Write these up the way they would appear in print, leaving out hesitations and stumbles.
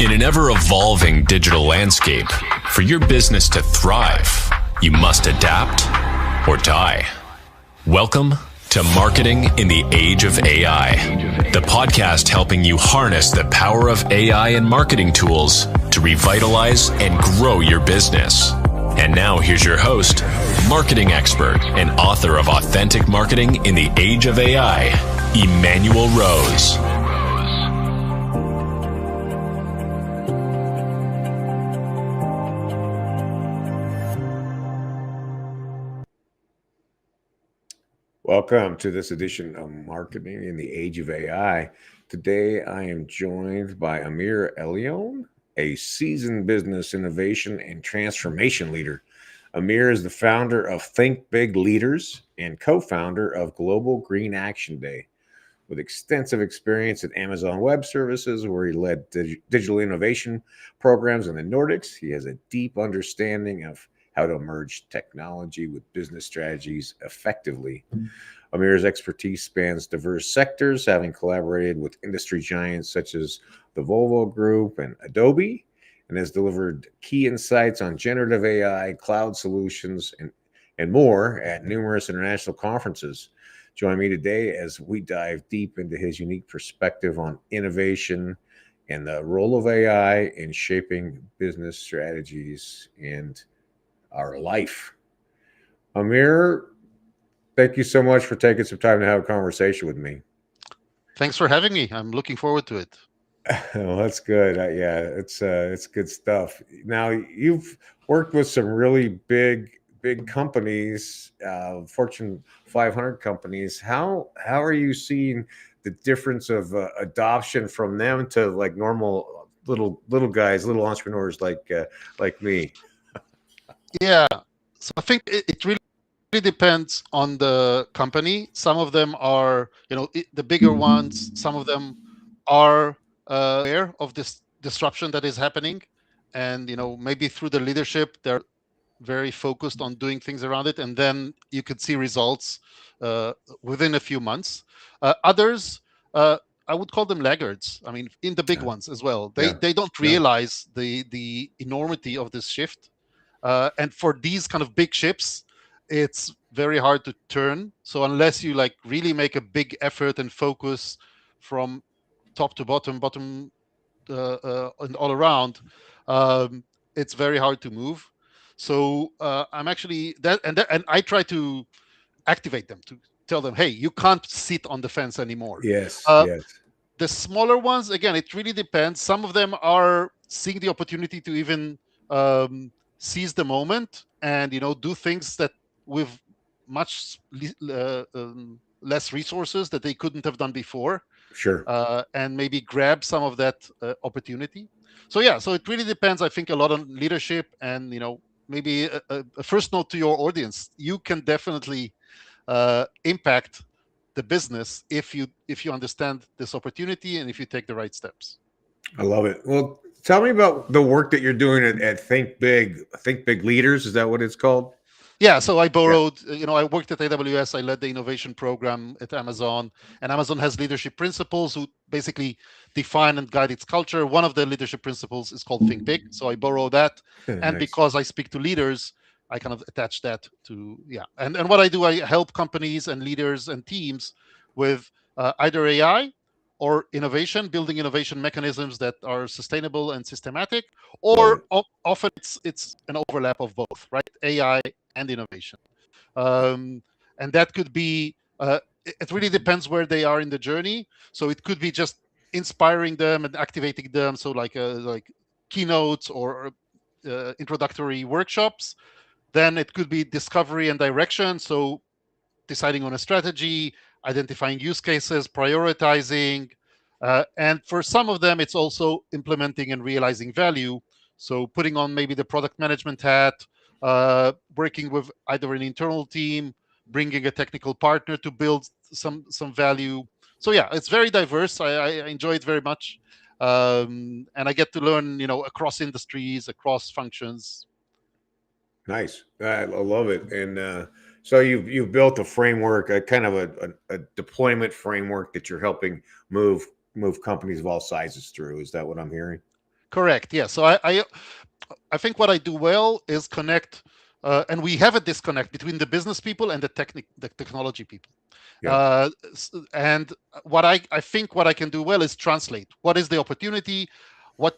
In an ever-evolving digital landscape, for your business to thrive, you must adapt or die. Welcome to Marketing in the Age of AI, the podcast helping you harness the power of AI and marketing tools to revitalize and grow your business. And now here's your host, marketing expert and author of Authentic Marketing in the Age of AI, Emmanuel Rose. Welcome to this edition of Marketing in the Age of AI. Today, I am joined by Amir Elion, a seasoned business innovation and transformation leader. Amir is the founder of Think Big Leaders and co-founder of Global Green Action Day. With extensive experience at Amazon Web Services, where he led digital innovation programs in the Nordics, he has a deep understanding of how to merge technology with business strategies effectively. Amir's expertise spans diverse sectors, having collaborated with industry giants such as the Volvo Group and Adobe, and has delivered key insights on generative AI, cloud solutions, and more at numerous international conferences. Join me today as we dive deep into his unique perspective on innovation and the role of AI in shaping business strategies and our life. Amir, thank you so much for taking some time to have a conversation with me. Thanks for having me. I'm looking forward to it. Well, that's good. Yeah, it's good stuff. Now, you've worked with some really big companies, Fortune 500 companies. How are you seeing the difference of adoption from them to like normal little guys, little entrepreneurs like me? Yeah, so I think it really depends on the company. Some of them are, the bigger ones. Some of them are aware of this disruption that is happening, and maybe through the leadership, they're very focused on doing things around it, and then you could see results within a few months. Others, I would call them laggards. I mean, in the big ones as well. They don't realize the enormity of this shift. And for these kind of big ships, it's very hard to turn. So unless you like really make a big effort and focus from top to bottom and all around, it's very hard to move. So I'm actually and I try to activate them, to tell them, hey, you can't sit on the fence anymore. Yes. The smaller ones, again, it really depends. Some of them are seeing the opportunity to even seize the moment and do things that with much less resources that they couldn't have done before. Sure. And maybe grab some of that opportunity. So it really depends, I think, a lot on leadership. And maybe a first note to your audience: you can definitely impact the business if you understand this opportunity and if you take the right steps. I love it. Well, tell me about the work that you're doing at Think Big Leaders. Is that what it's called? Yeah, so I borrowed, I worked at AWS. I led the innovation program at Amazon, and Amazon has leadership principles who basically define and guide its culture. One of the leadership principles is called Think Big. So I borrow that. And Nice. Because I speak to leaders, I kind of attach that to, And what I do, I help companies and leaders and teams with either AI or innovation, building innovation mechanisms that are sustainable and systematic, or often it's an overlap of both, right? AI and innovation. And that could be, it really depends where they are in the journey. So it could be just inspiring them and activating them. So like keynotes or introductory workshops. Then it could be discovery and direction. So deciding on a strategy, identifying use cases, prioritizing. And for some of them, it's also implementing and realizing value. So putting on maybe the product management hat, working with either an internal team, bringing a technical partner to build some value. So it's very diverse. I enjoy it very much. And I get to learn, across industries, across functions. Nice. I love it. And so you've built a framework, a kind of a deployment framework that you're helping move companies of all sizes through. Is that what I'm hearing? Correct. Yeah. So I think what I do well is connect, and we have a disconnect between the business people and the technology people. Yeah. And I think what I can do well is translate what is the opportunity,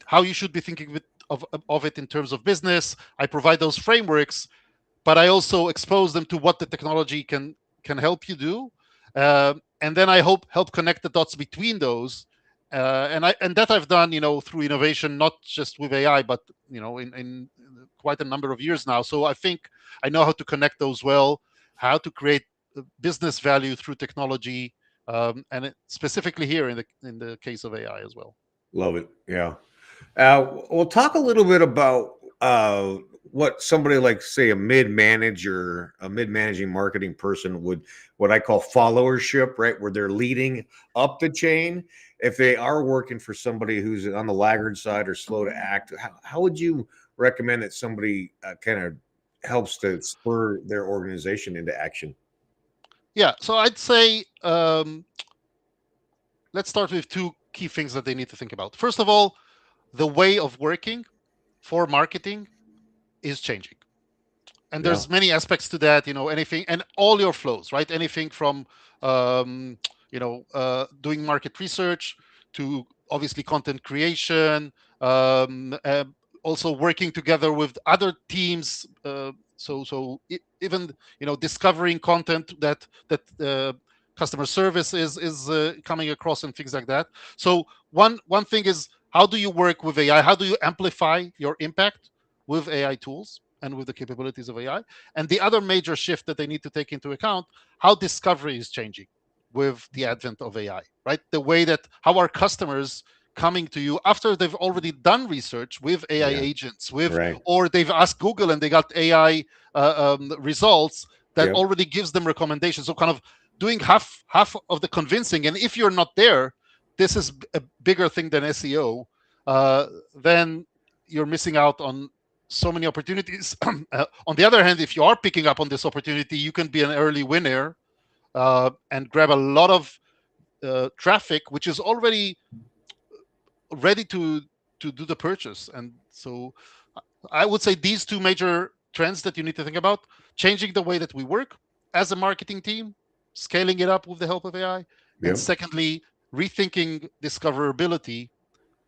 how you should be thinking of it in terms of business. I provide those frameworks, but I also expose them to what the technology can help you do, and then I help connect the dots between those. And that I've done, through innovation, not just with AI, but in quite a number of years now. So I think I know how to connect those well, how to create business value through technology, specifically here in the case of AI as well. Love it. Yeah. We'll talk a little bit about what somebody like, say, a mid-managing marketing person would, what I call followership, right? Where they're leading up the chain. If they are working for somebody who's on the laggard side or slow to act, how would you recommend that somebody kind of helps to spur their organization into action? Yeah. So I'd say, let's start with two key things that they need to think about. First of all, the way of working for marketing is changing, and Yeah. there's many aspects to that. Anything and all your flows, right? Anything from doing market research to obviously content creation, um, uh, also working together with other teams. Even discovering content that customer service is coming across and things like that. So one thing is, how do you work with AI? How do you amplify your impact with AI tools and with the capabilities of AI? And the other major shift that they need to take into account, how discovery is changing with the advent of AI, right? The way that how our customers coming to you after they've already done research with AI Yeah. agents, Right. or they've asked Google and they got AI results that Yep. already gives them recommendations. So kind of doing half of the convincing. And if you're not there, this is a bigger thing than SEO. Then you're missing out on so many opportunities. On the other hand, if you are picking up on this opportunity, you can be an early winner, and grab a lot of traffic, which is already ready to do the purchase. And so I would say these two major trends that you need to think about: changing the way that we work as a marketing team, scaling it up with the help of AI, and Yep. secondly, rethinking discoverability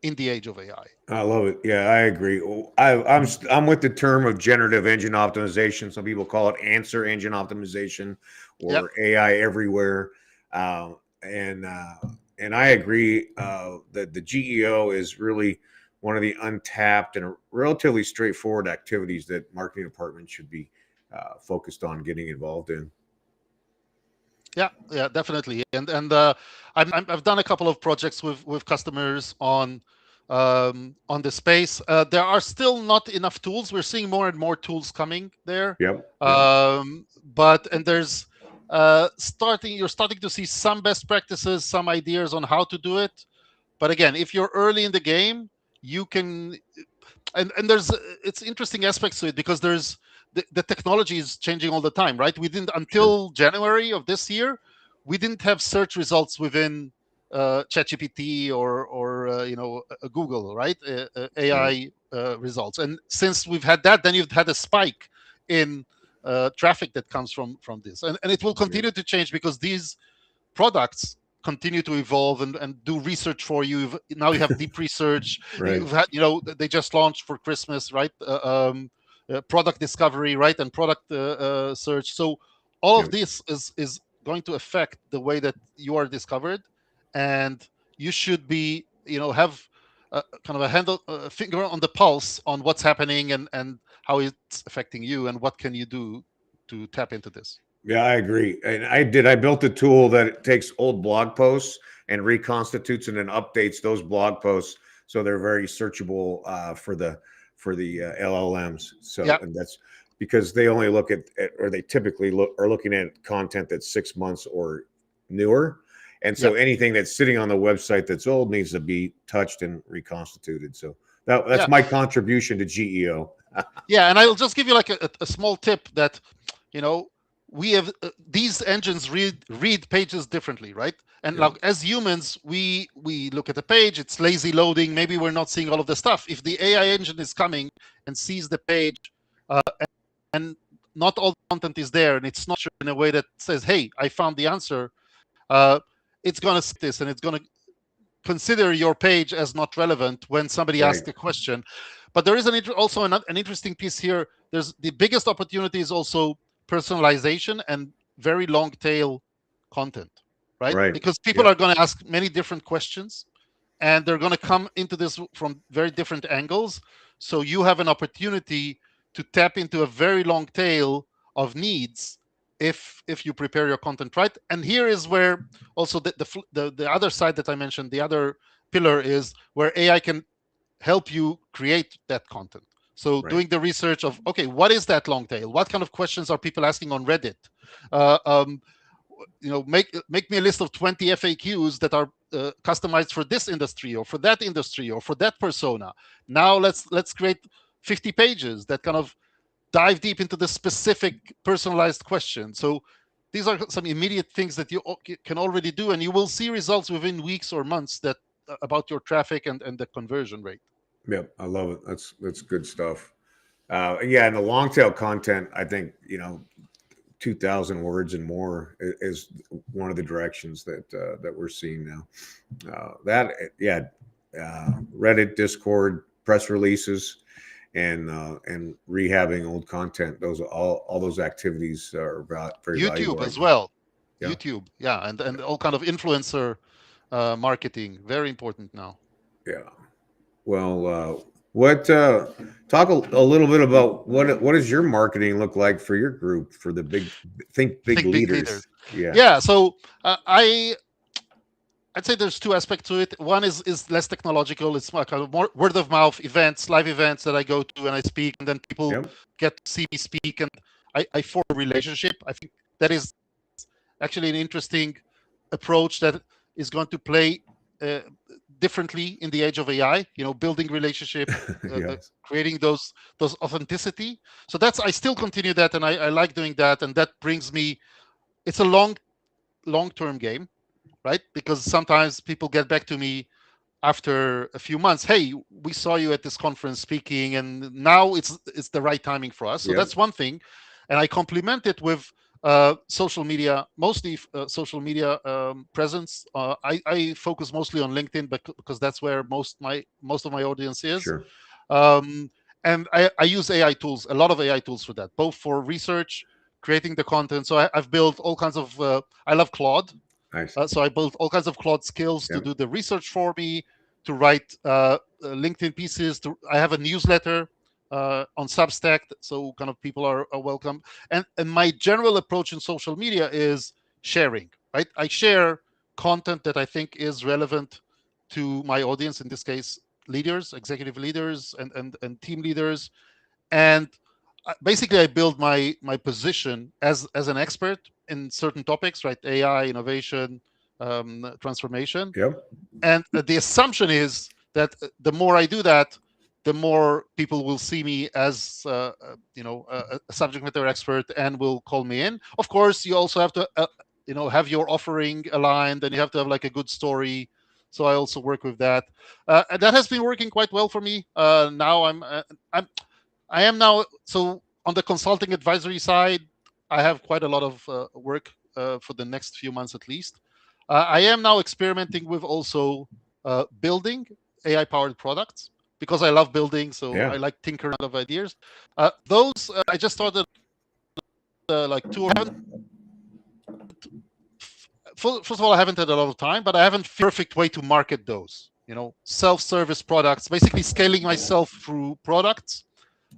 in the age of AI. I love it. Yeah, I agree. I'm with the term of generative engine optimization. Some people call it answer engine optimization Yep. or AI everywhere. Uh, and I agree that the GEO is really one of the untapped and relatively straightforward activities that marketing departments should be focused on getting involved in. Yeah, definitely. And I've done a couple of projects with customers on the space. There are still not enough tools. We're seeing more and more tools coming there. Yep. But and there's you're starting to see some best practices, some ideas on how to do it. But again, if you're early in the game, you can, and there's it's interesting aspects to it, because there's the technology is changing all the time, right? We didn't, until January of this year, we didn't have search results within ChatGPT or Google, right? AI results. And since we've had that, then you've had a spike in traffic that comes from this, and it will continue to change, because these products continue to evolve and do research for you. Now you have deep research. Right. You've had, they just launched for Christmas, right? Product discovery, right, and product search. So all of this is going to affect the way that you are discovered, and you should be, have kind of a finger on the pulse on what's happening and how it's affecting you, and what can you do to tap into this. Yeah, I agree. And I built a tool that takes old blog posts and reconstitutes and then updates those blog posts so they're very searchable for the LLMs. So and that's because they only look at or they typically are looking at content that's 6 months or newer. And so anything that's sitting on the website that's old needs to be touched and reconstituted. So that's my contribution to GEO. Yeah, and I'll just give you like a small tip that, we have these engines read pages differently, right? And Yep. like as humans, we look at the page, it's lazy loading. Maybe we're not seeing all of the stuff. If the AI engine is coming and sees the page, and not all the content is there, and it's not in a way that says, "Hey, I found the answer," it's gonna see this, and it's gonna consider your page as not relevant when somebody Right. asks a question. But there is also an interesting piece here. There's the biggest opportunity is also personalization and very long tail content, right? Right. Because people Yep. are going to ask many different questions, and they're going to come into this from very different angles. So you have an opportunity to tap into a very long tail of needs if you prepare your content right. And here is where also the other side that I mentioned, the other pillar, is where AI can help you create that content. So Right. doing the research of, okay, what is that long tail? What kind of questions are people asking on Reddit? Uh, um, make me a list of 20 FAQs that are customized for this industry or for that industry or for that persona. Now let's create 50 pages that kind of dive deep into the specific personalized question. So these are some immediate things that you can already do, and you will see results within weeks or months that about your traffic and the conversion rate. Yep. I love it. That's good stuff. Yeah, and the long tail content, I think 2,000 words and more is one of the directions that we're seeing now. Reddit, Discord, press releases, and rehabbing old content. Those all those activities are very valuable YouTube right as now. well. Yeah. YouTube, yeah, and all kind of influencer marketing, very important now. Yeah. Well, what talk a little bit about what does your marketing look like for your group for the big Think big leaders. leaders? Yeah. Yeah, so I'd say there's two aspects to it. One is less technological. It's kind of more word of mouth events, live events that I go to and I speak, and then people Yep. get to see me speak, and I form a relationship. I think that is actually an interesting approach that is going to play uh, differently in the age of AI. Building relationship, Yes. creating those authenticity. So that's I still continue that, and I like doing that, and that brings me. It's a long-term game, right? Because sometimes people get back to me after a few months. Hey, we saw you at this conference speaking, and now it's the right timing for us. So Yep. that's one thing, and I complement it with social media, mostly social media presence. I focus mostly on LinkedIn, because that's where most of my audience is. Sure. Um, and I use AI tools, a lot of AI tools for that, both for research, creating the content. So I've built all kinds of. I love Claude. Nice. So I built all kinds of Claude skills to Yep. do the research for me, to write LinkedIn pieces. I have a newsletter on Substack, so kind of people are welcome. And my general approach in social media is sharing. Right, I share content that I think is relevant to my audience. In this case, leaders, executive leaders, and team leaders. And basically, I build my position as an expert in certain topics, right? AI, innovation, transformation. Yep. And the assumption is that the more I do that, the more people will see me as a subject matter expert and will call me in. Of course, you also have to have your offering aligned, and you have to have like a good story. So I also work with that, and that has been working quite well for me. Now I am now, so on the consulting advisory side, I have quite a lot of work for the next few months at least. I am now experimenting with also building AI powered products, because I love building. So Yeah. I like tinkering of ideas. Those I just started like two. First of all, I haven't had a lot of time, but I haven't perfect way to market those. Self-service products, basically scaling myself through products.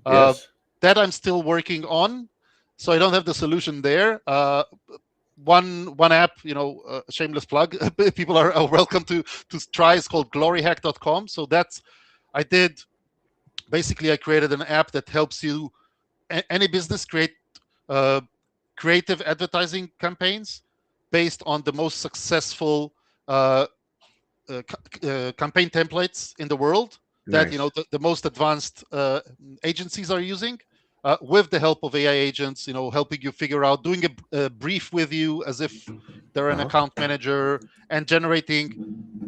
Yes. That I'm still working on, so I don't have the solution there. One app, shameless plug. People are welcome to try. It's called gloryhack.com. So that's I did. Basically, I created an app that helps you any business create uh, creative advertising campaigns based on the most successful campaign templates in the world that Nice. the most advanced agencies are using. with the help of AI agents, helping you figure out, doing a brief with you as if they're an Uh-huh. account manager, and generating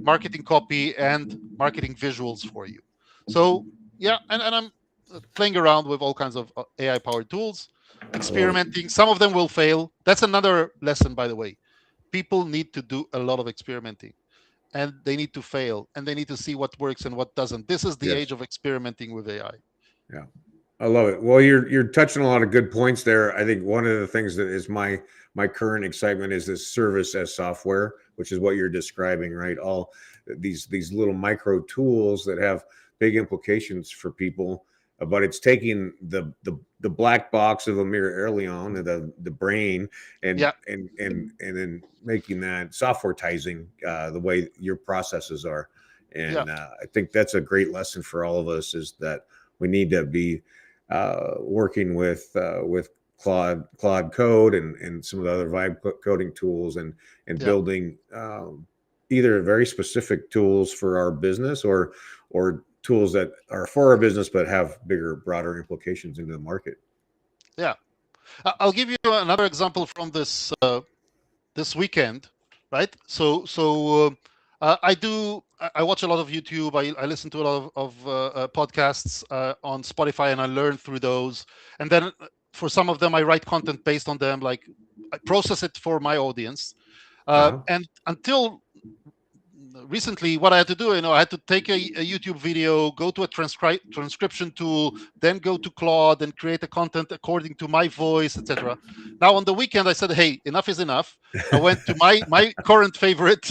marketing copy and marketing visuals for you. So yeah, and I'm playing around with all kinds of AI powered tools, I love it. experimenting. Some of them will fail. That's another lesson, by the way. People need to do a lot of experimenting, and they need to fail, and they need to see what works and what doesn't. This is the age Yes. of experimenting with AI. Yeah. I love it. Well, you're touching a lot of good points there. I think one of the things that is my current excitement is this service as software, which is what you're describing, right? All these little micro tools that have big implications for people, but it's taking the black box of Amir Elion, the brain, and Yeah, then making that softwareizing the way your processes are. yeah, And I think that's a great lesson for all of us, is that we need to be working with Claude Code and some of the other vibe coding tools, and yeah, building either very specific tools for our business, or tools that are for our business but have bigger, broader implications into the market. yeah. I'll give you another example from this weekend, right? I watch a lot of YouTube. I listen to a lot of podcasts on Spotify, and I learn through those. And then for some of them, I write content based on them, like I process it for my audience. Uh-huh. And until recently, what I had to do, I had to take a YouTube video, go to a transcription tool, then go to Claude and create the content according to my voice, etc. Now on the weekend, I said, "Hey, enough is enough." I went to my current favorite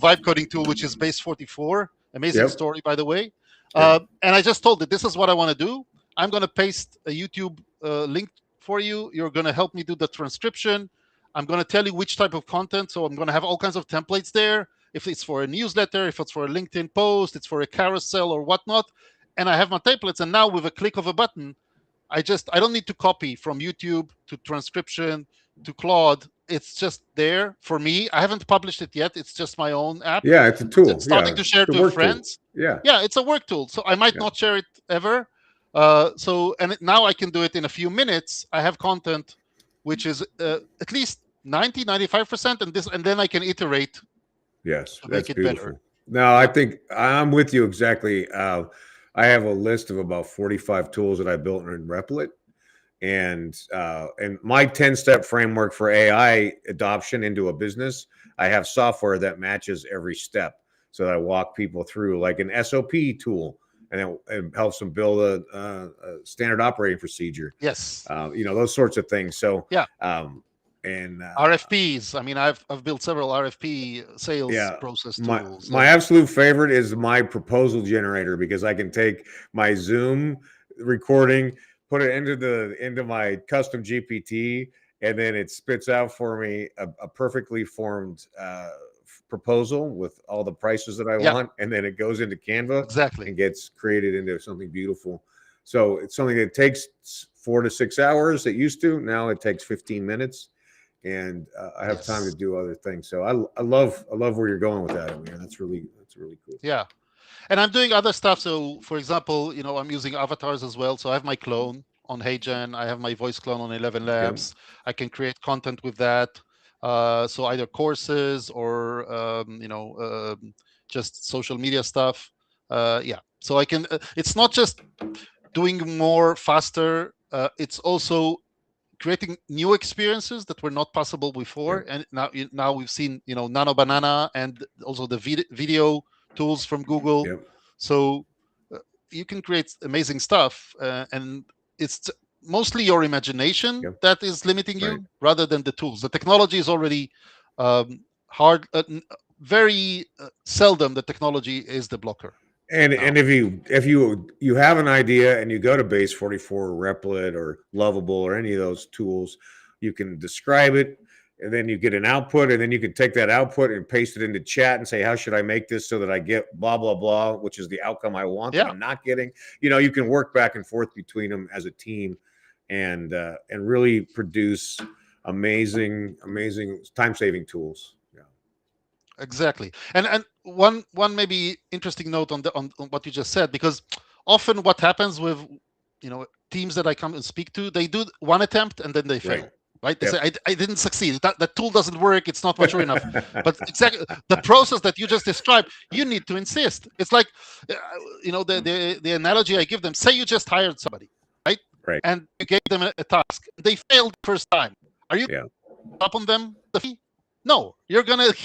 vibe coding tool, which is Base 44. Amazing Yep. story, by the way. Yep. And I just told it, "This is what I want to do. I'm going to paste a YouTube link for you. You're going to help me do the transcription. I'm going to tell you which type of content. So I'm going to have all kinds of templates there. If it's for a newsletter, if it's for a LinkedIn post, it's for a carousel or whatnot. And I have my templates. And now with a click of a button, I don't need to copy from YouTube to transcription to Claude. It's just there for me. I haven't published it yet. It's just my own app. Yeah, it's a tool. Starting Yeah, to share the to work tool. friends. Yeah. Yeah, it's a work tool. So I might Yeah. not share it ever. Now I can do it in a few minutes. I have content which is at least 95%, and then I can iterate Yes, to that's make it better. beautiful. No, I Yeah. think I'm with you exactly. I have a list of about 45 tools that I built in Replit, and my 10-step framework for AI adoption into a business. I have software that matches every step, so that I walk people through, like an SOP tool, and it helps them build a standard operating procedure. Yes. Those sorts of things. So Yeah. and RFPs. I mean, I've built several RFP sales yeah, process my tools. my absolute favorite is my proposal generator, because I can take my Zoom recording, put it into my custom GPT, and then it spits out for me a perfectly formed proposal with all the prices that I Yeah, want, and then it goes into Canva exactly. and gets created into something beautiful. So it's something that takes 4 to 6 hours. It used to. Now it takes 15 minutes, and I have time to Yes. do other things. So I love where you're going with that, Amir. That's really cool. Yeah. And I'm doing other stuff. So, for example, I'm using avatars as well. So I have my clone on HeyGen. I have my voice clone on 11 Yep. Labs. I can create content with that. So either courses or just social media stuff. Yeah. So I can. It's not just doing more faster. It's also creating new experiences that were not possible before. Yep. And now we've seen Nano Banana and also the video tools from Google. Yep. So you can create amazing stuff, and it's mostly your imagination Yep. that is limiting you Right. rather than the tools. The technology is already hard. Very seldom the technology is the blocker. And Now. if you have an idea and you go to Base 44 or Replit or Lovable or any of those tools, you can describe it, and then you get an output, and then you can take that output and paste it into chat and say, how should I make this so that I get blah blah blah, which is the outcome I want that Yeah. I'm not getting. You can work back and forth between them as a team, and really produce amazing time-saving tools. Exactly. And one maybe interesting note on what you just said, because often what happens with teams that I come and speak to, they do one attempt and then they fail. Right? They say, I didn't succeed. That tool doesn't work. It's not mature enough. But exactly the process that you just described, you need to insist. It's like, the analogy I give them, say you just hired somebody, right? Right. And you gave them a task. They failed the first time. Are you up on them? No, you're going to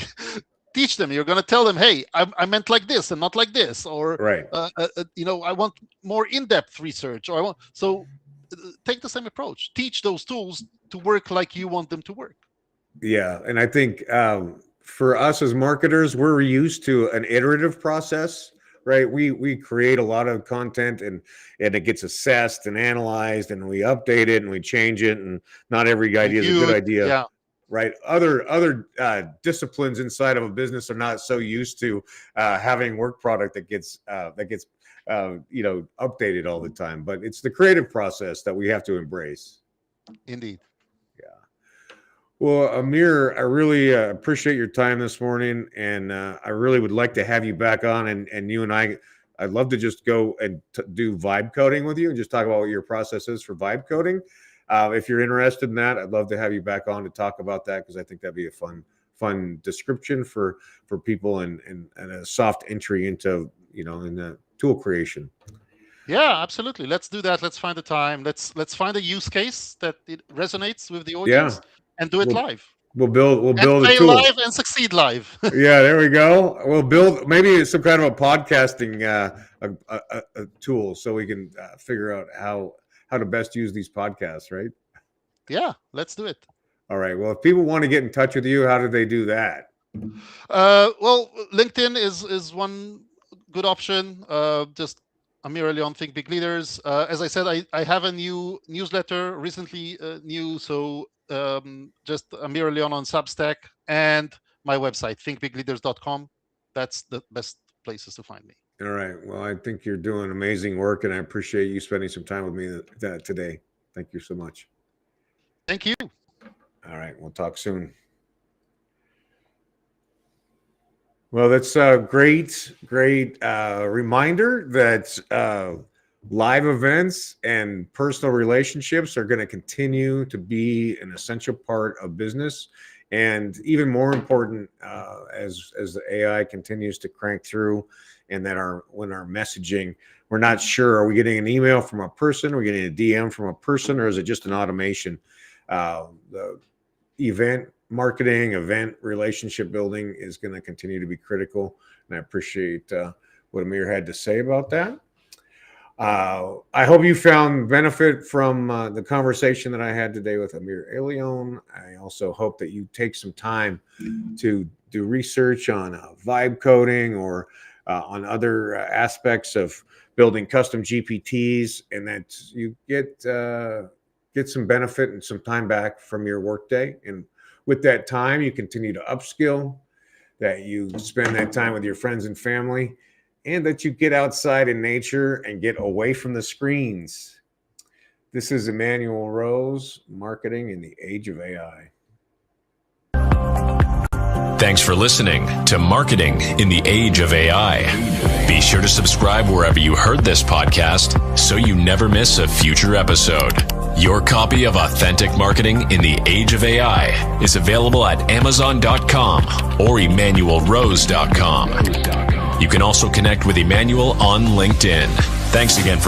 teach them. You're going to tell them, hey, I meant like this and not like this. Or, I want more in-depth research. So take the same approach. Teach those tools to work like you want them to work. Yeah. And I think for us as marketers, we're used to an iterative process, right? We create a lot of content and it gets assessed and analyzed and we update it and we change it. And not every idea is a good idea. Yeah. Right. Other disciplines inside of a business are not so used to having work product that gets updated all the time. But it's the creative process that we have to embrace. Indeed. Yeah. Well, Amir, I really appreciate your time this morning, and I really would like to have you back on. And you and I'd love to just go and do vibe coding with you and just talk about what your process is for vibe coding. If you're interested in that, I'd love to have you back on to talk about that because I think that'd be a fun description for people and a soft entry into in the tool creation. Yeah, absolutely. Let's do that. Let's find the time. Let's find a use case that it resonates with the audience and do it live. We'll build a tool. Fail live and succeed live. Yeah, there we go. We'll build maybe some kind of a podcasting a tool so we can figure out how to best use these podcasts, right? Yeah, let's do it. All right. Well, if people want to get in touch with you, how do they do that? Well, LinkedIn is one good option. Just Amir Elion, Think Big Leaders. As I said, I have a new newsletter recently new. So just Amir Elion on Substack and my website, thinkbigleaders.com. That's the best places to find me. All right. Well, I think you're doing amazing work, and I appreciate you spending some time with me today. Thank you so much. Thank you. All right. We'll talk soon. Well, that's a great reminder that live events and personal relationships are going to continue to be an essential part of business. And even more important, as the AI continues to crank through, and that when our messaging, we're not sure, are we getting an email from a person, are we getting a DM from a person, or is it just an automation? The event marketing, event relationship building is going to continue to be critical. And I appreciate what Amir had to say about that. I hope you found benefit from the conversation that I had today with Amir Elion. I also hope that you take some time to do research on vibe coding or on other aspects of building custom GPTs, and that you get some benefit and some time back from your workday. And with that time, you continue to upskill, that you spend that time with your friends and family, and that you get outside in nature and get away from the screens. This is Emmanuel Rose, Marketing in the Age of AI. Thanks for listening to Marketing in the Age of AI. Be sure to subscribe wherever you heard this podcast so you never miss a future episode. Your copy of Authentic Marketing in the Age of AI is available at Amazon.com or EmmanuelRose.com. You can also connect with Emmanuel on LinkedIn. Thanks again for